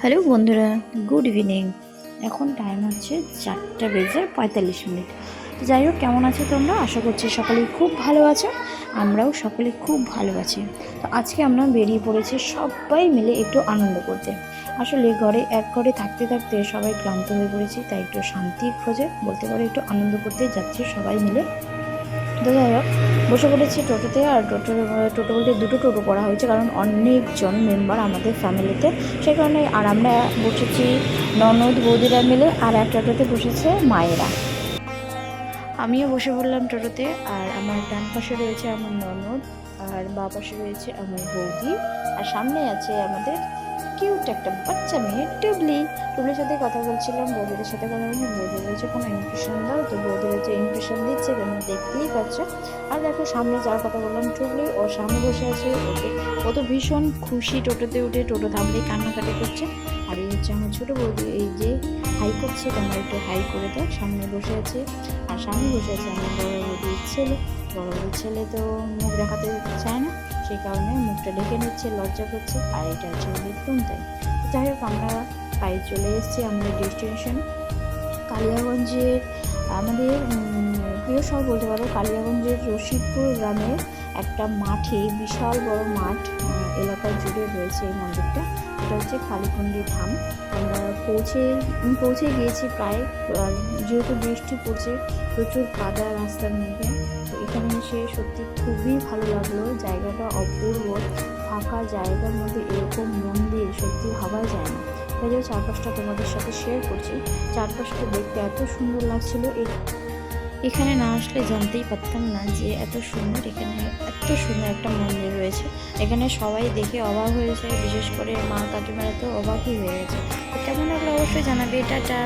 Hello বন্ধুরা, good evening. এখন time হচ্ছে 4:45। তো যাই হোক, কেমন আছো তোমরা? আশা করছি সকলেই খুব ভালো আছো। আমরাও সকলে খুব ভালো আছি। তো আজকে আমরা বেরিয়ে পড়েছি সবাই মিলে একটু আনন্দ করতে। আসলে এক ঘরে থাকতে থাকতে সবাই ক্লান্ত হয়ে পড়েছি, তাই একটু শান্তির খোঁজে বলতে পারে একটু আনন্দ করতে যাচ্ছি সবাই মিলে। তো যাই হোক, বসে পড়েছি টোটোতে। আর টোটো বলতে দুটো টোটো করা হয়েছে, কারণ অনেকজন মেম্বার আমাদের ফ্যামিলিতে, সেই কারণে। আর আমরা বসেছি ননদ বৌদিরা মিলে, আর এক টোটোতে বসেছে মায়েরা। আমিও বসে পড়লাম টোটোতে। আর আমার ডান পাশে রয়েছে আমার ননদ, আর বাঁ পাশে রয়েছে আমার বৌদি, আর সামনে আছে আমাদের কিউট একটা বাচ্চা মেয়ে টুবলি। টুবলির সাথে কথা বলছিলাম, বৌদিদের সাথে কথা বলছি। বৌদি বলেছে কোনো ইমপ্রেশন দাও, তো বৌদিরা যে ইমপ্রেশন দিচ্ছে তোমরা দেখতেই পাচ্ছ। আর দেখো সামনে যাওয়ার কথা বললাম, টুবলি ওর সামনে বসে আছে। ও তো ভীষণ খুশি, টোটোতে উঠে টোটো থামলেই কান্নাকাটি করছে। আর এই হচ্ছে আমার ছোটো বৌদি, এই যে হাই করছে, তোমরা একটু হাই করে দাও। সামনে বসে আছে, আর সামনে বসে আছে আমার বড় বৌদির ছেলে। বড় বৌদির ছেলে তো মুখ দেখাতে চায় না, সেই কারণে মুখটা ঢেকে নিচ্ছে, লজ্জা করছে। আর এটা হচ্ছে একদম তাই। যাই হোক, আমরা প্রায় চলে এসেছি আমাদের ডেস্টিনেশন কালিয়াগঞ্জের। আমাদের প্রিয় শহর বলতে পারো, কালিয়াগঞ্জের রশিদপুর গ্রামের একটা মাঠে, বিশাল বড় মাঠ এলাকা জুড়ে রয়েছে এই মন্দিরটা। এটা হচ্ছে কালীকুণ্ডী ধাম। আমরা পৌঁছে গিয়েছি প্রায়। যেহেতু বৃষ্টি পড়ছে, প্রচুর কাদা রাস্তার মধ্যে। তো এখানে এসে সত্যি খুবই ভালো লাগলো, জায়গাটা অপূর্ব। ফাঁকা জায়গার মধ্যে এরকম মন্দির সত্যি ভাবা যায় না। তাই যে চারপাশটা তোমাদের সাথে শেয়ার করছি। চারপাশটা দেখতে এত সুন্দর লাগছিল, এখানে না আসলে জানতেই পারতাম না যে এত সুন্দর একটা মন্দির রয়েছে। এখানে সবাই দেখে অবাক হয়ে যায়, বিশেষ করে মা কাকিমারা তো অবাকই হয়ে গেছে। তো কেমন লাগলো অবশ্যই জানাবে। টাটা।